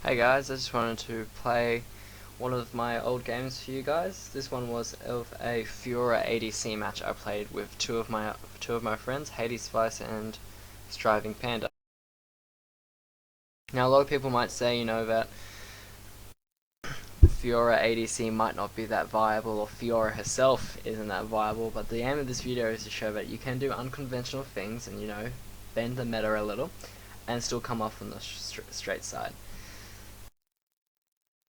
Hey guys, I just wanted to play one of my old games for you guys. This one was of a Fiora ADC match I played with two of my friends, Hades Vice and Striving Panda. Now a lot of people might say, that Fiora ADC might not be that viable, or Fiora herself isn't that viable, but the aim of this video is to show that you can do unconventional things and bend the meta a little and still come off on the straight side.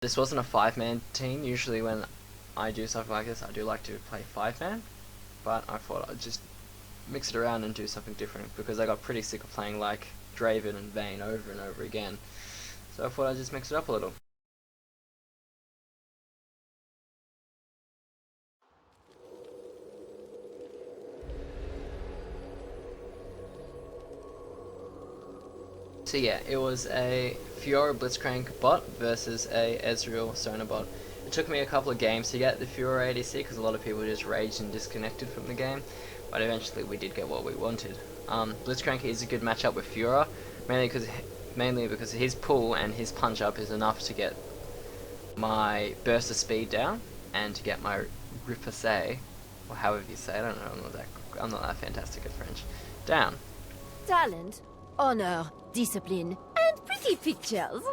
This wasn't a 5-man team. Usually when I do something like this, I do like to play 5-man, but I thought I'd just mix it around and do something different because I got pretty sick of playing like Draven and Vayne over and over again. So I thought I'd just mix it up a little. So yeah, it was a Fiora Blitzcrank bot versus a Ezreal Sona bot. It took me a couple of games to get the Fiora ADC because a lot of people just raged and disconnected from the game, but eventually we did get what we wanted. Blitzcrank is a good matchup with Fiora, mainly because his pull and his punch up is enough to get my burst of speed down and to get my riposte, or however you say it, I don't know, I'm not that fantastic at French, down. Talent, honor, discipline, and pretty pictures.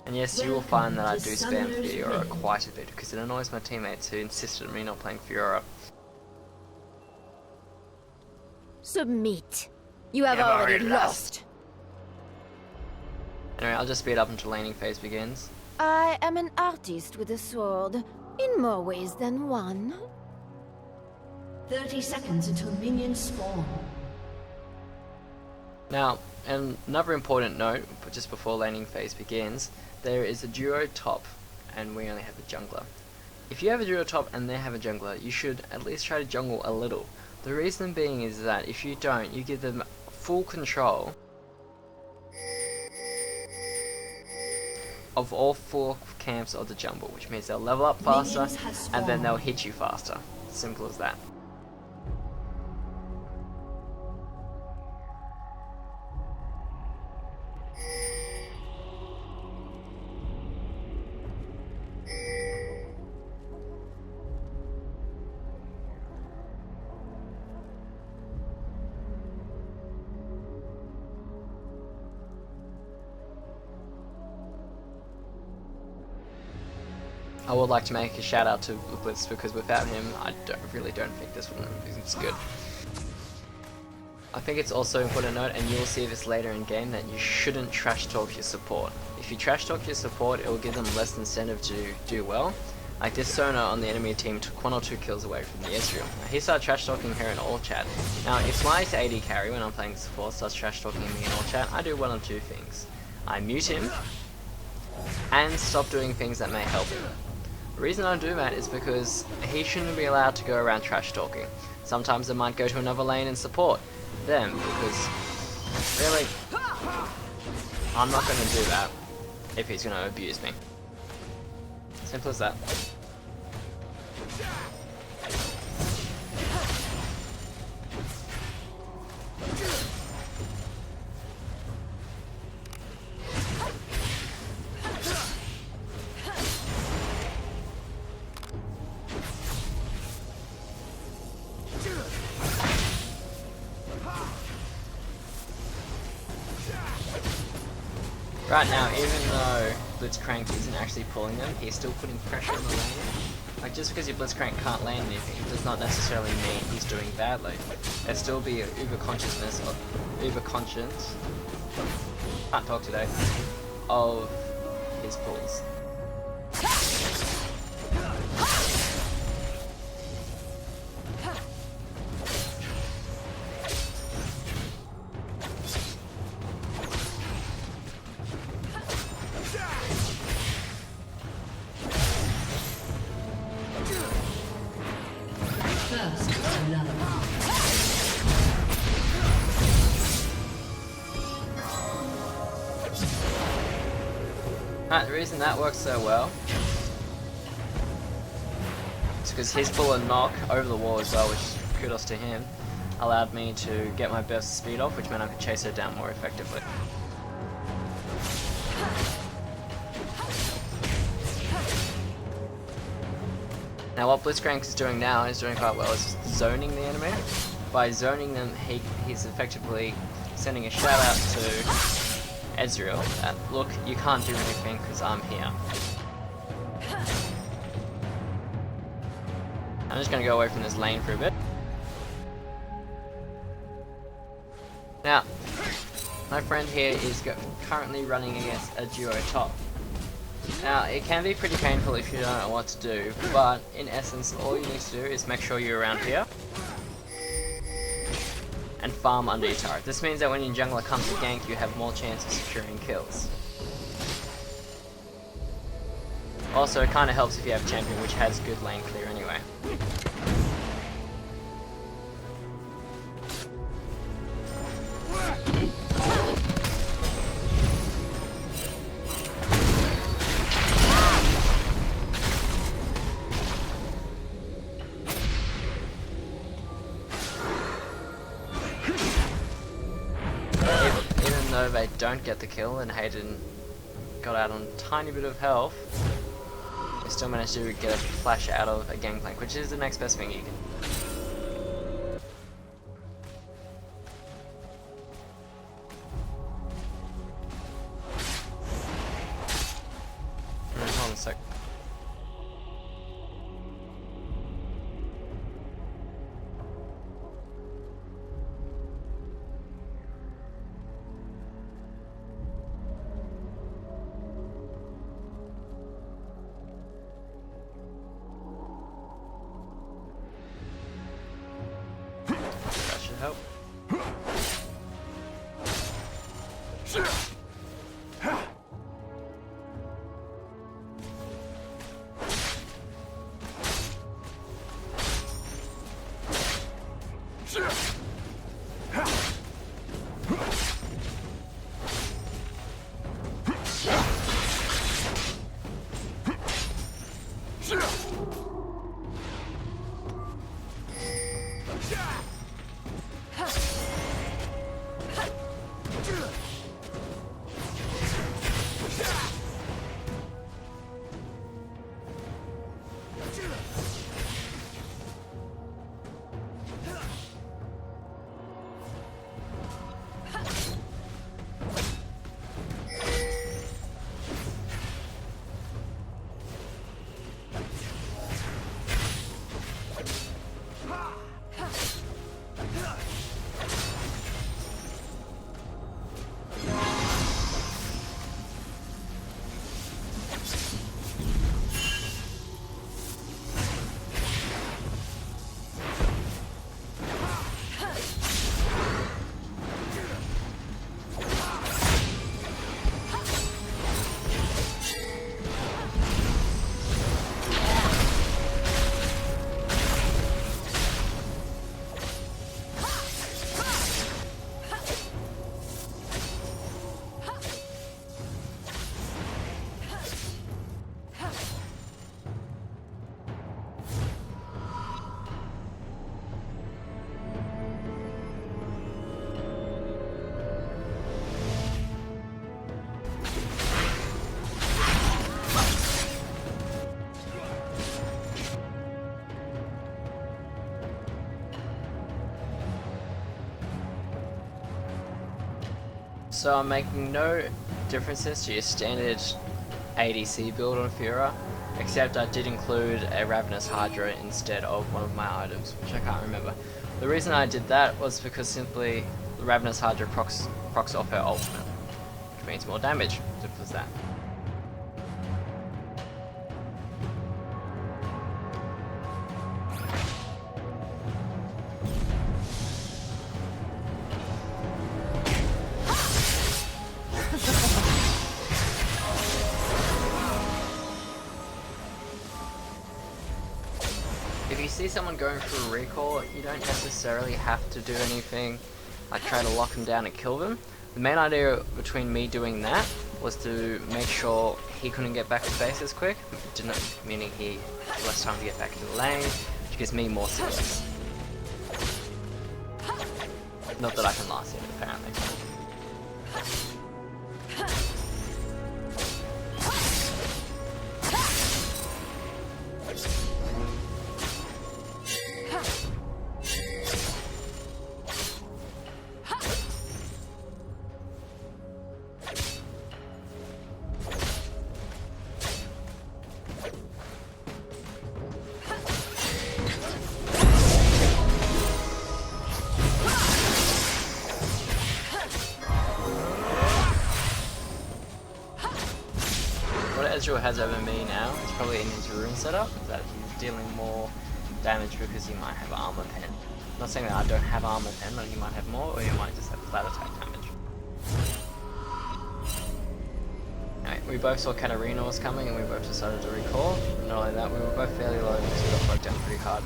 And yes, you will find that I do spam Fiora quite a bit because it annoys my teammates who insisted on me not playing Fiora. Submit. You have already lost. Anyway, I'll just speed up until laning phase begins. I am an artist with a sword, in more ways than one. 30 seconds until minions spawn. Now, another important note, but just before laning phase begins, there is a duo top, and we only have a jungler. If you have a duo top and they have a jungler, you should at least try to jungle a little. The reason being is that if you don't, you give them full control of all 4 camps of the jungle, which means they'll level up faster, and then they'll hit you faster. Simple as that. I would like to make a shout out to Blitz because without him, I really don't think this one is good. I think it's also important to note, and you will see this later in game, that you shouldn't trash talk your support. If you trash talk your support, it will give them less incentive to do well. Like this Sona on the enemy team took 1 or 2 kills away from the Ezreal. He started trash talking her in all chat. Now, if my AD carry when I'm playing support starts trash talking me in all chat, I do one of 2 things. I mute him and stop doing things that may help him. The reason I do that is because he shouldn't be allowed to go around trash talking. Sometimes I might go to another lane and support them because really I'm not going to do that if he's going to abuse me. Simple as that. Right now, even though Blitzcrank isn't actually pulling them, he's still putting pressure on the lane. Like, just because your Blitzcrank can't land anything, it does not necessarily mean he's doing badly. There'll still be an uber-consciousness, can't talk today, of his pulls. The reason that works so well is because his pull and knock over the wall as well, which kudos to him, allowed me to get my burst speed off, which meant I could chase her down more effectively. Now what Blitzcrank is doing now is doing quite well, is zoning the enemy. By zoning them, he's effectively sending a shout out to Ezreal that, look, you can't do anything because I'm here. I'm just going to go away from this lane for a bit. Now, my friend here is currently running against a duo top. Now, it can be pretty painful if you don't know what to do, but in essence, all you need to do is make sure you're around here and farm under your turret. This means that when your jungler comes to gank, you have more chance of securing kills. Also, it kind of helps if you have champion which has good lane clear anyway. Even though they don't get the kill and Hayden got out on a tiny bit of health, they still managed to get a flash out of a gangplank, which is the next best thing you can. Hold on a sec. That should help. So I'm making no differences to your standard ADC build on Fiora, except I did include a Ravenous Hydra instead of one of my items, which I can't remember. The reason I did that was because simply the Ravenous Hydra procs off her ultimate, which means more damage. Simple as that. If you see someone going for a recall, you don't necessarily have to do anything like try to lock them down and kill them. The main idea between me doing that was to make sure he couldn't get back to base as quick, meaning he had less time to get back into the lane, which gives me more CS. Not that I can last him, apparently. Drew has over me now. It's probably in his rune setup that he's dealing more damage because he might have armor pen. I'm not saying that I don't have armor pen, but you might have more, or you might just have flat attack damage. Alright, we both saw Katarina was coming and we both decided to recall. Not only that, we were both fairly low because we got broke down pretty hard.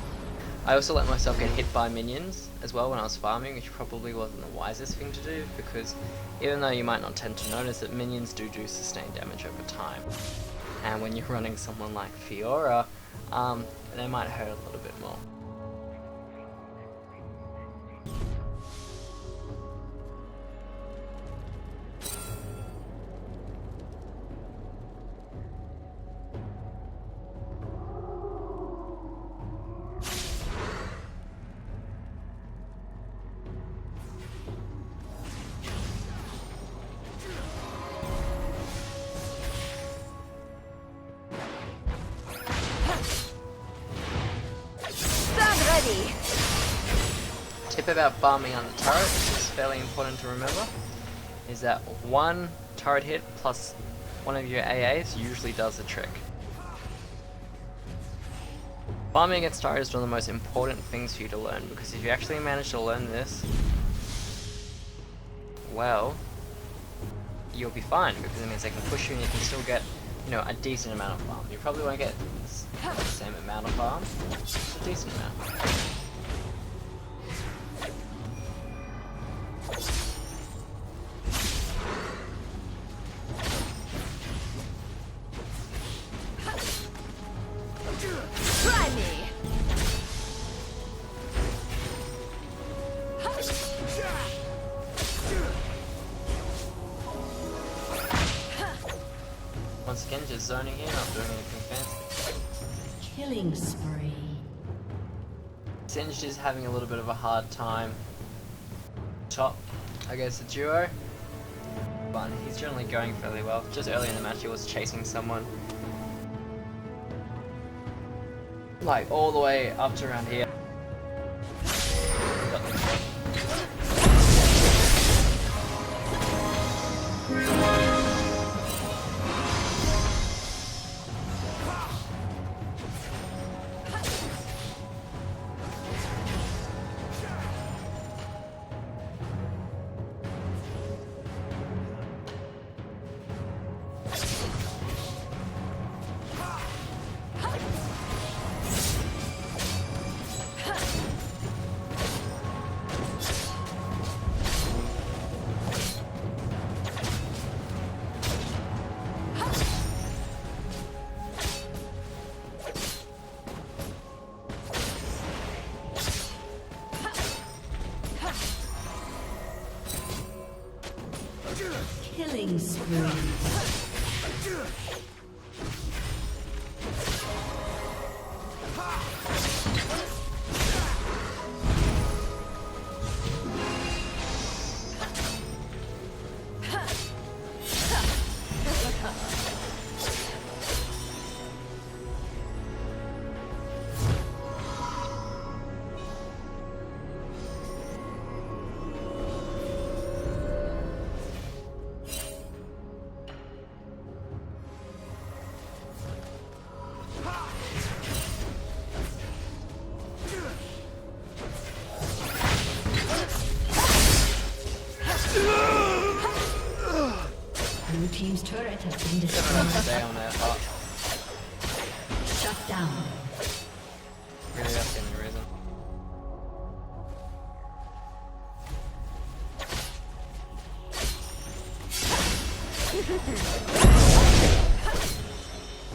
I also let myself get hit by minions as well when I was farming, which probably wasn't the wisest thing to do, because even though you might not tend to notice that minions do sustained damage over time. And when you're running someone like Fiora, they might hurt a little bit more. Tip about farming on the turret, which is fairly important to remember, is that one turret hit plus one of your AAs usually does the trick. Farming against turret is one of the most important things for you to learn, because if you actually manage to learn this, well, you'll be fine, because it means they can push you and you can still get, you know, a decent amount of farm. You probably won't get the same amount of farm, but a decent amount. Try me! Once again, just zoning in, not doing anything fancy. Killing spree. Singed is having a little bit of a hard time top against the duo, but he's generally going fairly well. Just early in the match he was chasing someone like all the way up to around here. Killing spree. Blue team's turret has been destroyed. Stay on that hot. Shut down. Really, that's the only reason.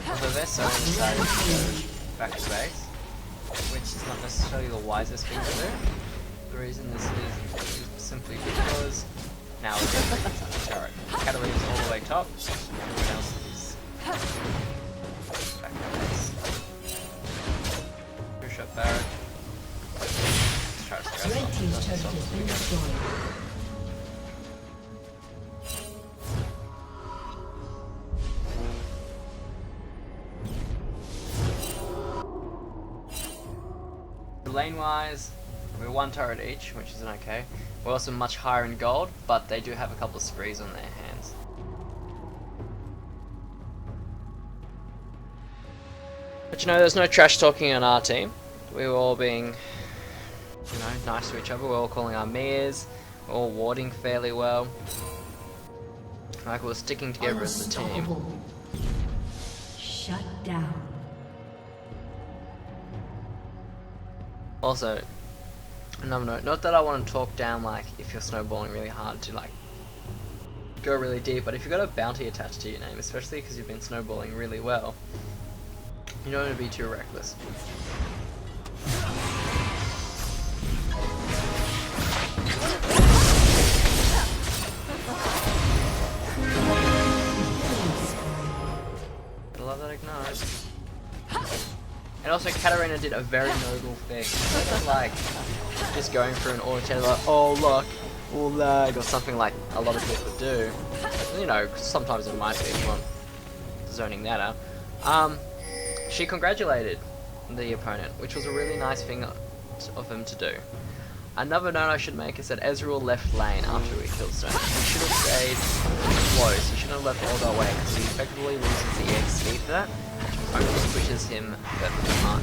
Although they're so decided to go back to base, which is not necessarily the wisest thing to do. The reason this is simply because now it's on the turret. Katarina's all the way top, everyone else is back to base. Push up Barret. Let's try to scrap Red off. team's Doesn't turret stop has us been again. destroyed. Lane wise, we're one turret each, which is okay. We're also much higher in gold, but they do have a couple of sprees on their hands. But you know, there's no trash talking on our team. We were all being, you know, nice to each other. We're all calling our mirrors. We're all warding fairly well. Like we're sticking together as a team. Unstoppable. Shut down. Also, another note, not that I want to talk down like if you're snowballing really hard to like go really deep, but if you've got a bounty attached to your name, especially because you've been snowballing really well, you don't want to be too reckless. I love that ignite. And also Katarina did a very noble thing. Instead of like just going through an auto chat like, oh look, or lag, or something like a lot of people do. You know, sometimes it might be if you want zoning that out. She congratulated the opponent, which was a really nice thing of him to do. Another note I should make is that Ezreal left lane after we killed Stone. He should have stayed close. He shouldn't have left all that way because he effectively loses the EXP for that. Only pushes him further behind.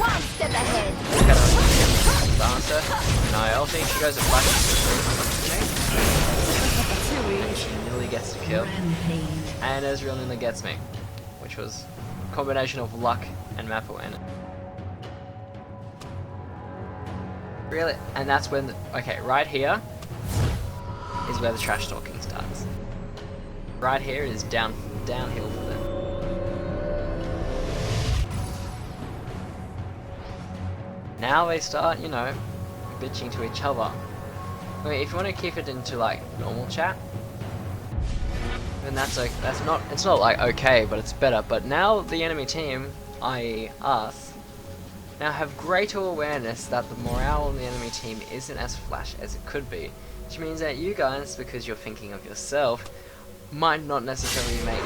One step ahead. Look at her. Dancer. No, ulti. She goes a flash. And she nearly gets the kill. Rampage. And Ezreal nearly gets me. Which was a combination of luck and map awareness. Really? And that's when... okay, right here is where the trash talking starts. Right here is downhill for them. Now they start, you know, bitching to each other. I mean, if you want to keep it into like normal chat, then that's like it's not like okay, but it's better. But now the enemy team, i.e. us, now have greater awareness that the morale on the enemy team isn't as flash as it could be, which means that you guys, because you're thinking of yourself, might not necessarily make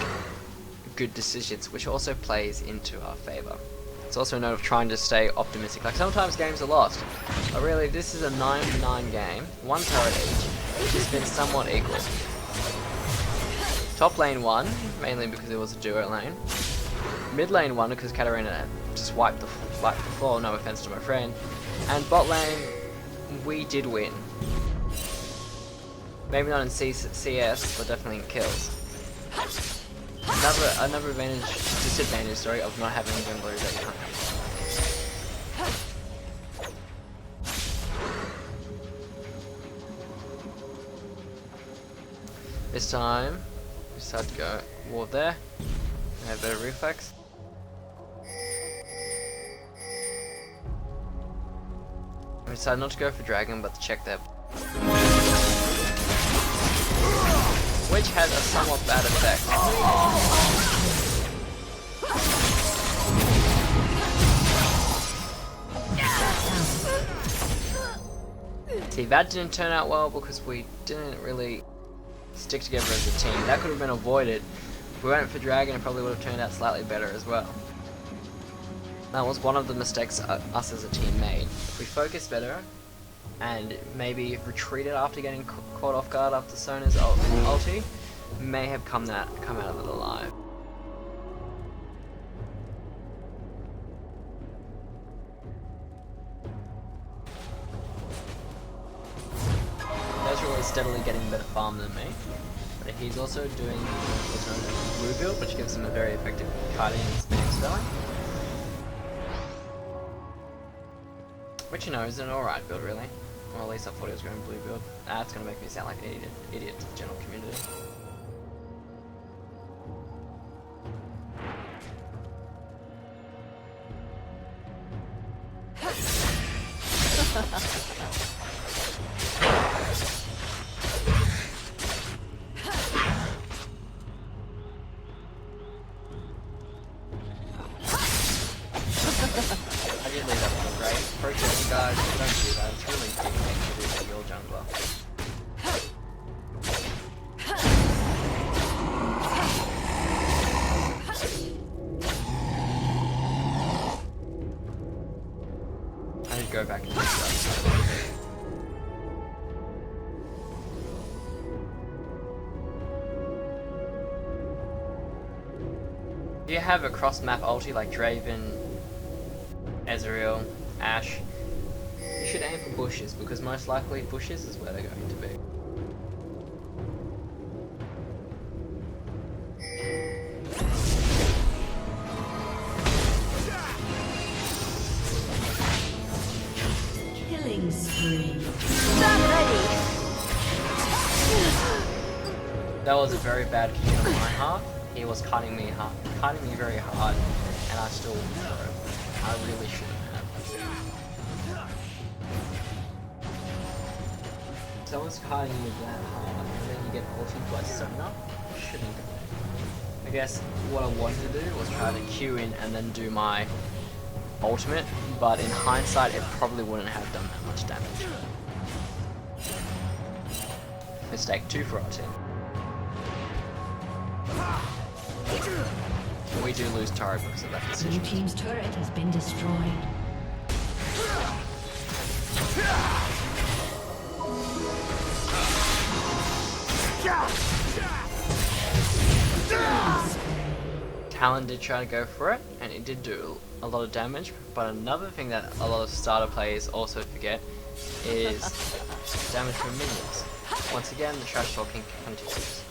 good decisions, which also plays into our favor. It's also a note of trying to stay optimistic. Like sometimes games are lost, but really this is a 9-9 game, one turret each, which has been somewhat equal. Top lane won, mainly because it was a duo lane. Mid lane won because Katarina just wiped the floor, no offense to my friend. And bot lane, we did win. Maybe not in CS, but definitely in kills. Another disadvantage, sorry, of not having junglers that you can't have. This time, we decide to go ward there. We have better reflex. We decided not to go for dragon, but to check that. Which has a somewhat bad effect. See, that didn't turn out well because we didn't really stick together as a team. That could have been avoided. If we went for dragon, it probably would have turned out slightly better as well. That was one of the mistakes us as a team made. If we focused better, and maybe retreated after getting caught off guard after Sona's ulti, may have come out of it alive. Ezreal is steadily getting better farm than me, but he's also doing what's known as blue build, which gives him a very effective cutting and spinning spelling. Which, you know, is an alright build really. Well, at least I thought it was going blue build. That's gonna make me sound like an idiot to the general community. I did leave that one great. Appreciate you guys. Don't do that. It's really dickhead to do that, your jungler. I need to go back and do stuff. you have a cross-map ulti like Draven, Ezreal, Ashe, you should aim for bushes, because most likely bushes is where they're going to be. Killing spree. Stand ready. That was a very bad kill on my half. He was cutting me very hard, and I still I really shouldn't have. Someone's cutting you that hard, and then you get ulted by Sona. Shouldn't go. I guess what I wanted to do was try to Q in and then do my ultimate, but in hindsight, it probably wouldn't have done that much damage. Mistake 2 for our team. We do lose turret because of that Blue decision. team's turret has been destroyed. Talon did try to go for it, and it did do a lot of damage, but another thing that a lot of starter players also forget is damage from minions. Once again, the trash talking continues.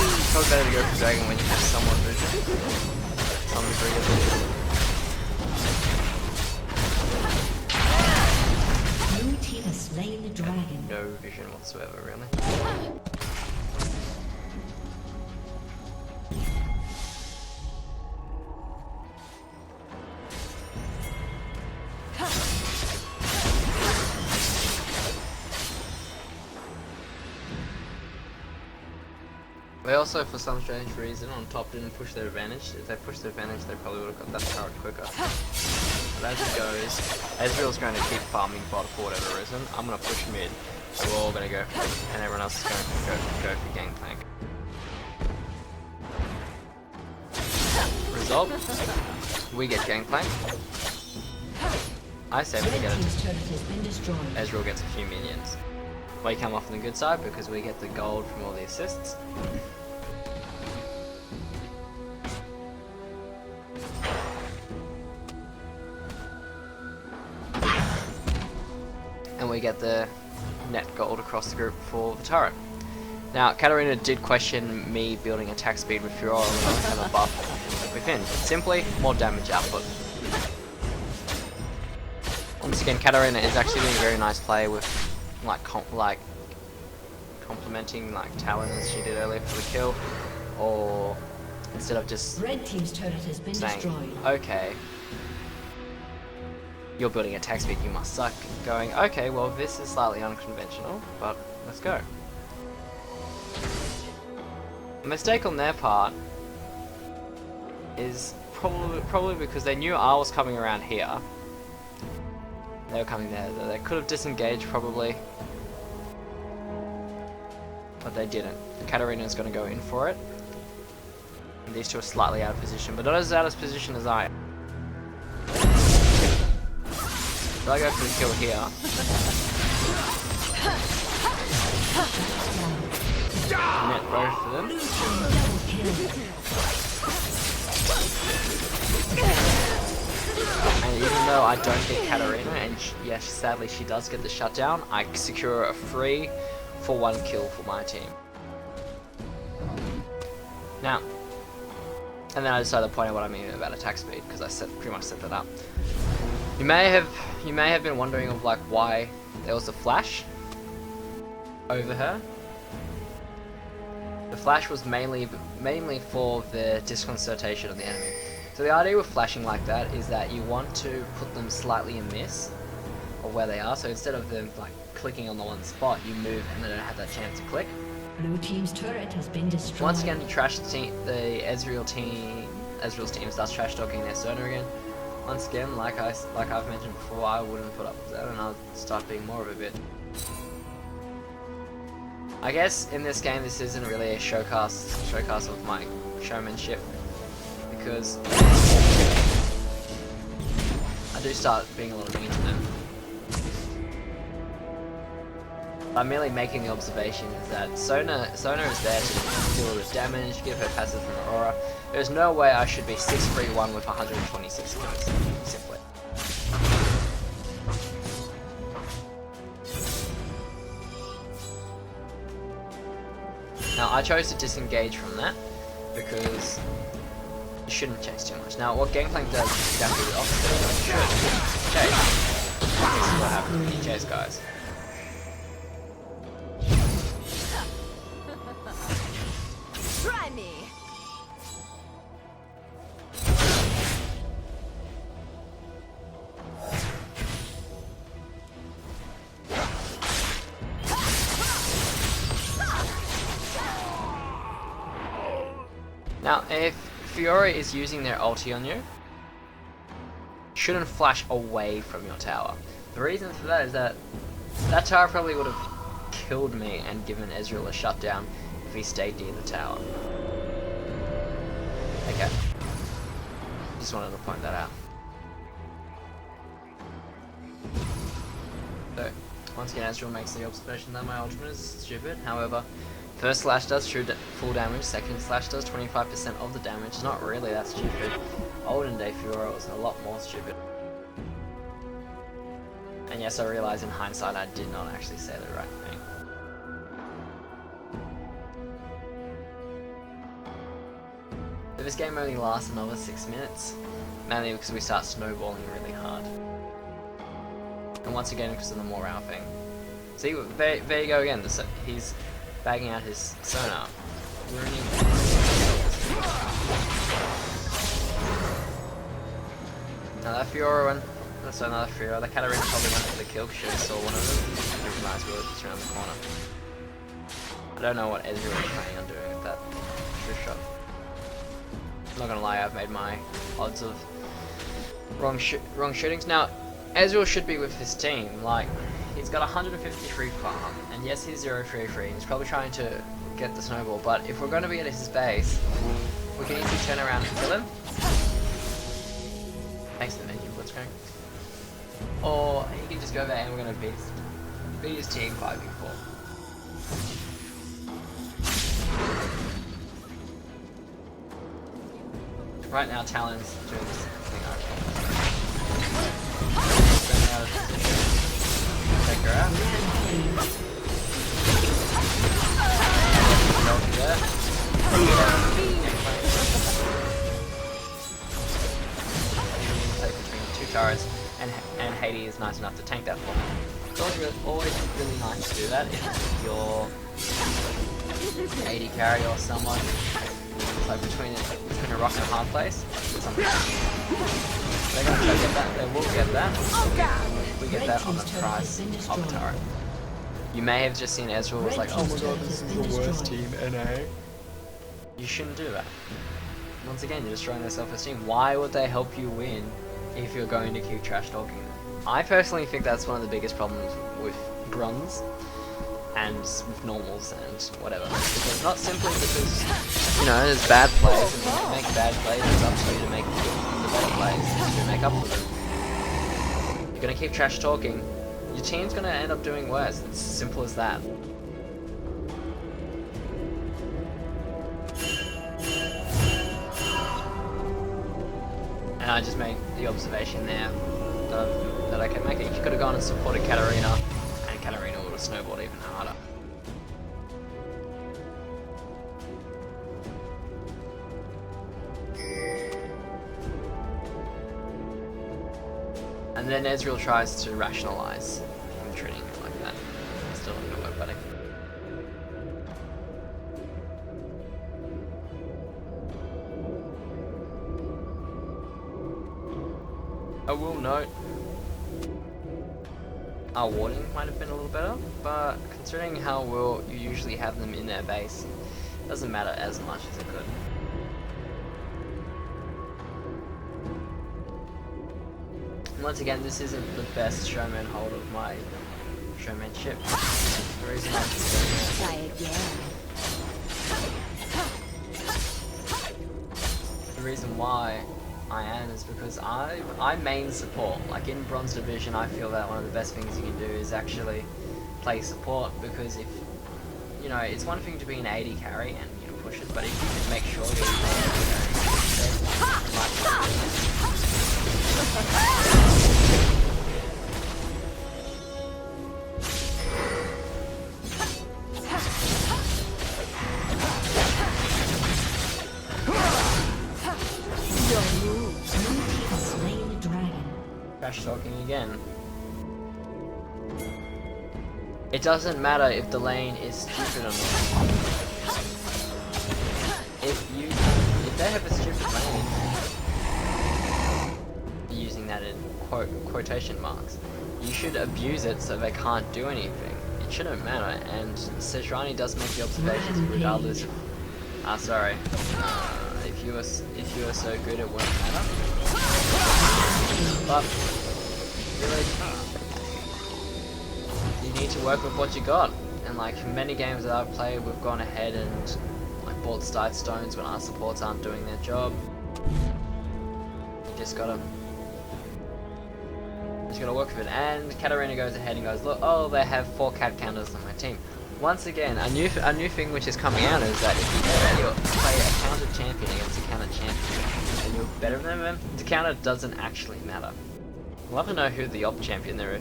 It's probably better to go for Dragon when you have somewhat vision. Some degree of vision. Blue team has slain the dragon. No vision whatsoever, really. They also, for some strange reason, on top didn't push their advantage. If they pushed their advantage, they probably would have got that turret quicker. But as it goes, Ezreal's going to keep farming bot for whatever reason. I'm going to push mid, so we're all going to go for it, and everyone else is going to go for gangplank. Result, we get gangplank. I say we Red get team's it. turret has been destroyed. Ezreal gets a few minions. We come off on the good side because we get the gold from all the assists. And we get the net gold across the group for the turret. Now, Katarina did question me building attack speed with Fiora when I have a buff within. Simply, more damage output. Once again, Katarina is actually doing a very nice play with complementing like Talon as she did earlier for the kill, or instead of just Red team's turret has been saying, destroyed. okay, you're building attack speed, you must suck, going, okay, well this is slightly unconventional, but let's go. A mistake on their part is probably because they knew I was coming around here. They were coming there. They could have disengaged probably, but they didn't. Katarina's going to go in for it. And these two are slightly out of position, but not as out of position as I am. So I go for the kill here. Net both of them. And even though I don't get Katarina, and yes, sadly she does get the shutdown, I secure a free for 1 kill for my team. Now, and then I decided to point out what I mean about attack speed, because I pretty much set that up. You may have been wondering of like why there was a flash over her. The flash was mainly for the disconcertation of the enemy. So the idea with flashing like that is that you want to put them slightly amiss of where they are. So instead of them like clicking on the one spot, you move and they don't have that chance to click. Blue team's turret has been destroyed. Once again, the Ezreal's team starts trash talking their Sona again. once again, like I've mentioned before, I wouldn't put up with that, and I'll start being more of a bit. I guess in this game, this isn't really a showcase of my showmanship, because I do start being a little mean to them. I'm merely making the observation that Sona is there to deal with damage, give her passive from Aurora. There's no way I should be 6-3-1 with 126 kills, simply. Now I chose to disengage from that because you shouldn't chase too much. Now what Gangplank does is exactly the opposite of what it should. Chase. This is what happens when you chase guys. Try me. Now, if Fiora is using their ulti on you, shouldn't flash away from your tower. The reason for that is that tower probably would have killed me and given Ezreal a shutdown if he stayed near the tower. Okay. Just wanted to point that out. So, once again, Ezreal makes the observation that my ultimate is stupid. However, first slash does full damage, second slash does 25% of the damage. It's not really that stupid. Olden day Fiora was a lot more stupid. And yes, I realize in hindsight I did not actually say the right thing. So this game only lasts another 6 minutes, mainly because we start snowballing really hard. And once again because of the morale thing. See, there you go again, he's bagging out his sonar. Now that Fiora one, that's another Fiora. The Katarina probably went for the kill because she saw one of them. It was nice, we were just around the corner. I don't know what Ezreal is planning on doing with that trick shot. I'm not gonna lie, I've made my odds of wrong shootings. Now, Ezreal should be with his team. Like, he's got 153 farm, and yes, he's 0-3-3. He's probably trying to get the snowball, but if we're going to be at his base, we can easily turn around and kill him. Thanks to the menu, Blitzcrank. Or he can just go there and we're going to beat his team 5v4. Right now, Talon's doing this thing out of position. Take her out. There. Take between 2 turrets, and Hades is nice enough to tank that for me. It's always really nice to do that if you're AD carry or someone. It's like between a rock and a hard place. They're gonna try to get that. They will get that. We get that on the price of the turret. You may have just seen Ezreal was like, oh my god, this is the worst team, NA. You shouldn't do that. Once again, you're destroying their self-esteem. Why would they help you win if you're going to keep trash talking them? I personally think that's one of the biggest problems with bronze and with normals and whatever. Because not simply because, you know, there's bad plays, and when you make bad plays, it's up to you to make the better plays to make up for them. You're gonna keep trash talking, your team's gonna end up doing worse. It's as simple as that. And I just made the observation there that I kept making. You could have gone and supported Katarina, and Katarina would have snowballed even harder. And then Ezreal tries to rationalize him treating it like that. Still not gonna work, buddy. I will note, our warding might have been a little better, but considering how well you usually have them in their base, it doesn't matter as much as it could. Once again, this isn't the best showman hold of my showmanship. The reason I'm just doing it. Try again. The reason why I am is because I main support. Like in Bronze Division, I feel that one of the best things you can do is actually play support, because if you know, it's one thing to be an AD carry and you know push it, but if you can make sure you're trash talking again. It doesn't matter if the lane is stupid or not. If they have a stupid lane, using that in quotation marks, you should abuse it so they can't do anything. It shouldn't matter, and Sejrani does make the observations regardless of... sorry. If you were so good it wouldn't matter. But, really, you need to work with what you got. And like many games that I've played, we've gone ahead and like bought side stones when our supports aren't doing their job. You just gotta work with it. And Katarina goes ahead and goes, look, oh, they have 4 cat counters on my team. Once again, a new thing which is coming out is that if you play a counter champion against a counter champion and you're better than them, the counter doesn't actually matter. I'd love to know who the op champion they're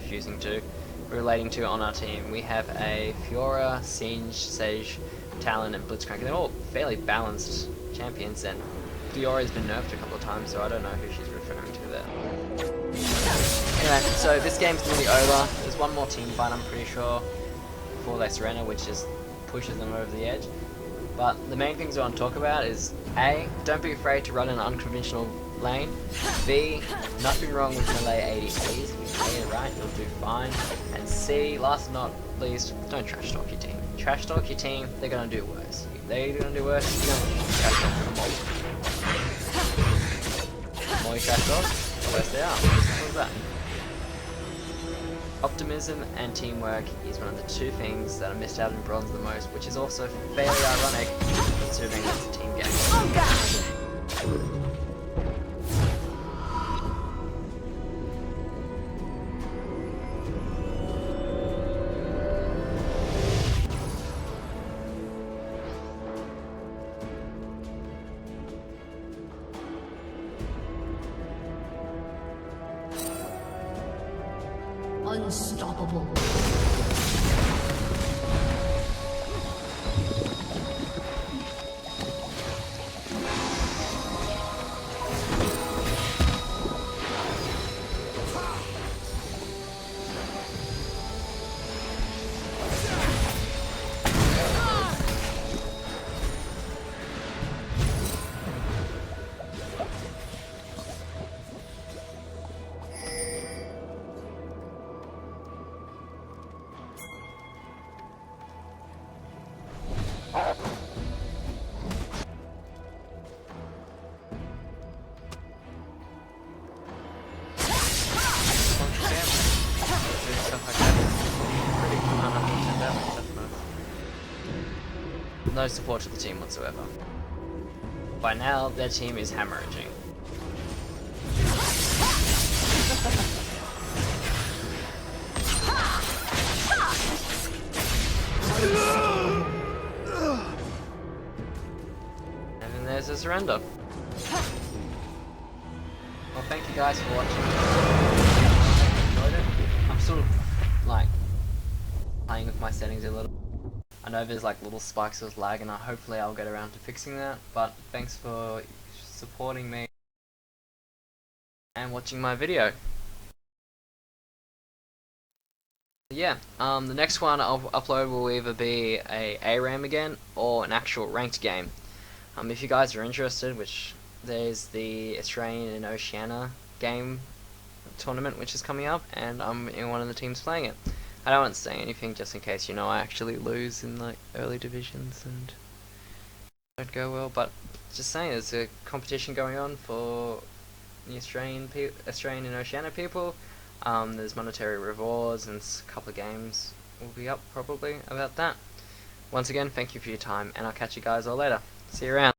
relating to on our team. We have a Fiora, Singe, Sage, Talon, and Blitzcrank. They're all fairly balanced champions, and Fiora's been nerfed a couple of times, so I don't know who she's referring to there. Anyway, so this game's nearly over. There's one more team fight, I'm pretty sure, before they surrender, which just pushes them over the edge. But the main things I want to talk about is A, don't be afraid to run an unconventional lane. B, nothing wrong with melee ADCs. If you play it right, you'll do fine. And C, last but not least, don't trash talk your team. Trash talk your team, they're gonna do worse. If they're gonna do worse, you're gonna trash talk them more. The more you trash talk, the worse they are. Simple as that. Optimism and teamwork is one of the 2 things that are missed out in Bronze the most, which is also fairly ironic considering it's a team game. Oh God! Unstoppable. No support to the team whatsoever. By now, their team is hemorrhaging. And then there's a surrender. Well, thank you guys for watching. Enjoyed it. I'm sort of like playing with my settings a little. I know there's like little spikes of lag, and hopefully I'll get around to fixing that, but thanks for supporting me and watching my video. Yeah, the next one I'll upload will either be a ARAM again or an actual ranked game. If you guys are interested, which there's the Australian and Oceania game tournament which is coming up, and I'm in one of the teams playing it. I don't want to say anything just in case, you know, I actually lose in like early divisions and don't go well, but just saying, there's a competition going on for the Australian and Oceania people. There's monetary rewards and a couple of games will be up probably about that. Once again, thank you for your time, and I'll catch you guys all later. See you around.